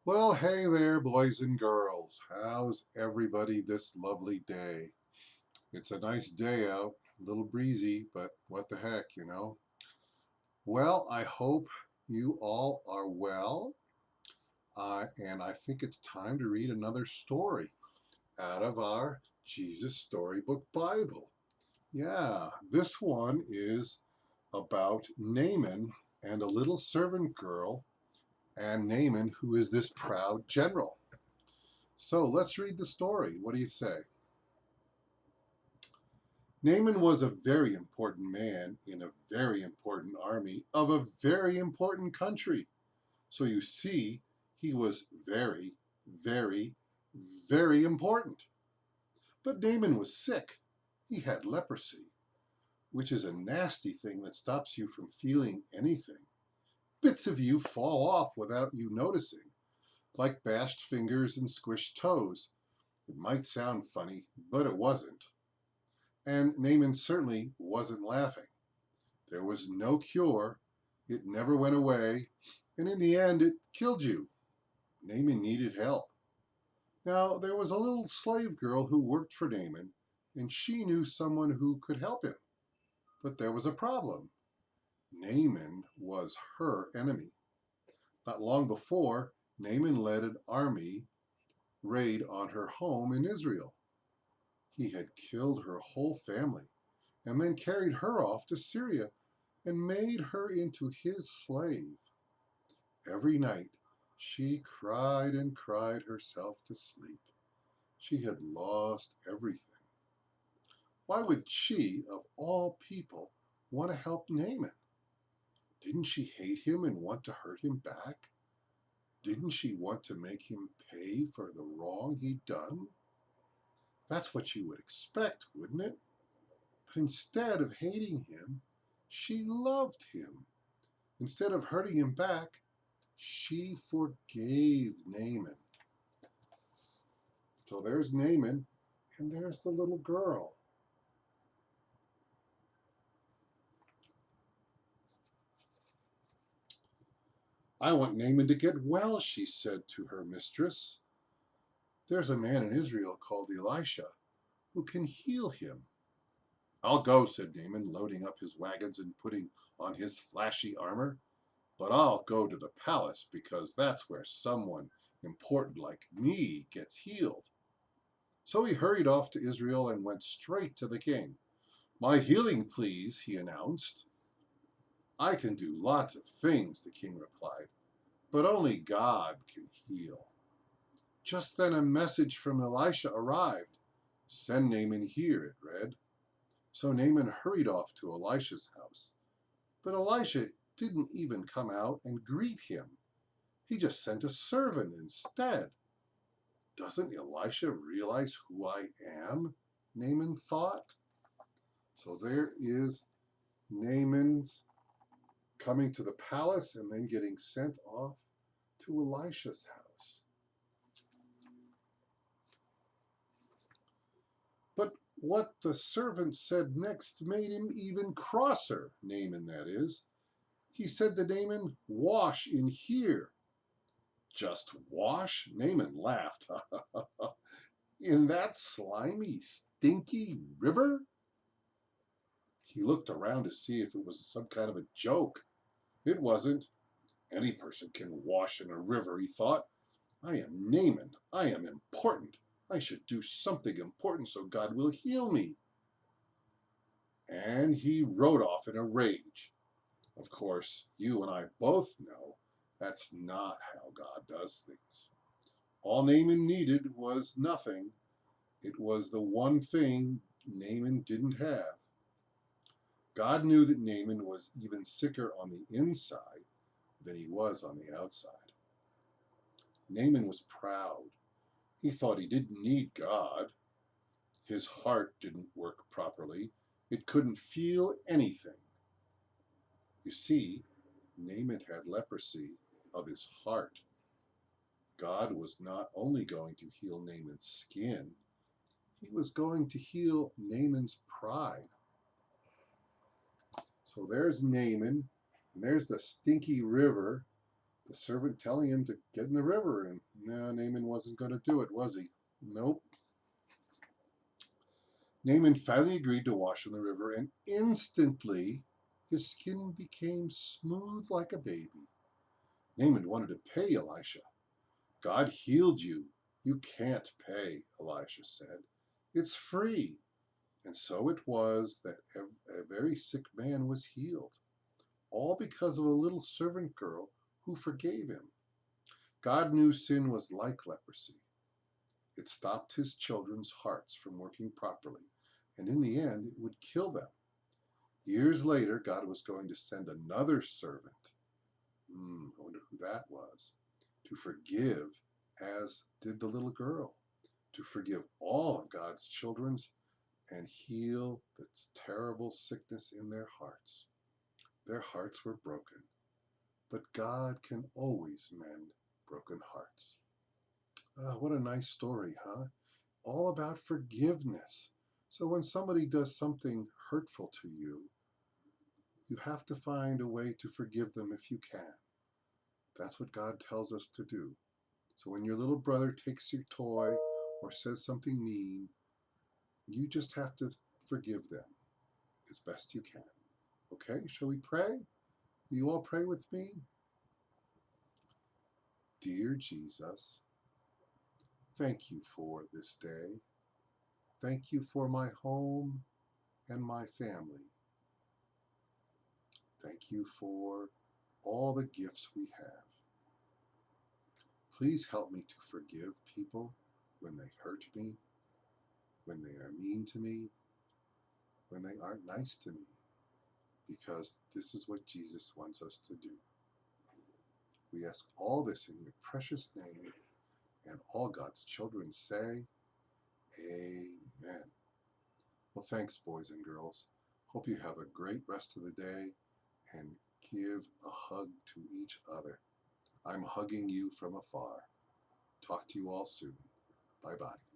Well, hey there, boys and girls. How's everybody this lovely day? It's a nice day out, a little breezy, but what the heck. Well, I hope you all are well, and I think it's time to read another story out of our Jesus Storybook Bible. Yeah, this one is about Naaman and a little servant girl, and Naaman, who is this proud general. So let's read the story. What do you say? Naaman was a very important man in a very important army of a very important country. So you see, he was very, very, very important. But Naaman was sick. He had leprosy, which is a nasty thing that stops you from feeling anything. Bits of you fall off without you noticing, like bashed fingers and squished toes. It might sound funny, but it wasn't. And Naaman certainly wasn't laughing. There was no cure, it never went away, and in the end it killed you. Naaman needed help. Now, there was a little slave girl who worked for Naaman, and she knew someone who could help him. But there was a problem. Naaman was her enemy. Not long before, Naaman led an army raid on her home in Israel. He had killed her whole family and then carried her off to Syria and made her into his slave. Every night she cried and cried herself to sleep. She had lost everything. Why would she, of all people, want to help Naaman? Didn't she hate him and want to hurt him back? Didn't she want to make him pay for the wrong he'd done? That's what you would expect, wouldn't it? But instead of hating him, she loved him. Instead of hurting him back, she forgave Naaman. So there's Naaman, and there's the little girl. I want Naaman to get well, she said to her mistress. There's a man in Israel called Elisha who can heal him. I'll go, said Naaman, loading up his wagons and putting on his flashy armor. But I'll go to the palace because that's where someone important like me gets healed. So he hurried off to Israel and went straight to the king. My healing, please, he announced. I can do lots of things, the king replied, but only God can heal. Just then a message from Elisha arrived. Send Naaman here, it read. So Naaman hurried off to Elisha's house. But Elisha didn't even come out and greet him. He just sent a servant instead. Doesn't Elisha realize who I am? Naaman thought. So there is Naaman's coming to the palace and then getting sent off to Elisha's house. But what the servant said next made him even crosser, Naaman that is. He said to Naaman, wash in here. Just wash? Naaman laughed. In that slimy, stinky river? He looked around to see if it was some kind of a joke. It wasn't. Any person can wash in a river, he thought. I am Naaman. I am important. I should do something important so God will heal me. And he rode off in a rage. Of course, you and I both know that's not how God does things. All Naaman needed was nothing. It was the one thing Naaman didn't have. God knew that Naaman was even sicker on the inside than he was on the outside. Naaman was proud. He thought he didn't need God. His heart didn't work properly. It couldn't feel anything. You see, Naaman had leprosy of his heart. God was not only going to heal Naaman's skin, he was going to heal Naaman's pride. So there's Naaman, and there's the stinky river, The servant telling him to get in the river, and no, Naaman wasn't going to do it, was he? Nope. Naaman finally agreed to wash in the river, and instantly his skin became smooth like a baby. Naaman wanted to pay Elisha. God healed you. You can't pay, Elisha said. It's free. And so it was that a very sick man was healed, all because of a little servant girl who forgave him. God knew sin was like leprosy. It stopped his children's hearts from working properly, and in the end, it would kill them. Years later, God was going to send another servant. I wonder who that was. To forgive, as did the little girl. To forgive all of God's children's and heal the terrible sickness in their hearts. Their hearts were broken, but God can always mend broken hearts. What a nice story, huh? All about forgiveness. So when somebody does something hurtful to you, you have to find a way to forgive them if you can. That's what God tells us to do. So when your little brother takes your toy or says something mean, you just have to forgive them as best you can. Okay, shall we pray? Will you all pray with me? Dear Jesus, thank you for this day. Thank you for my home and my family. Thank you for all the gifts we have. Please help me to forgive people when they hurt me, when they are mean to me, when they aren't nice to me, because this is what Jesus wants us to do. We ask all this in your precious name, and all God's children say, Amen. Well, thanks, boys and girls. Hope you have a great rest of the day, and give a hug to each other. I'm hugging you from afar. Talk to you all soon. Bye-bye.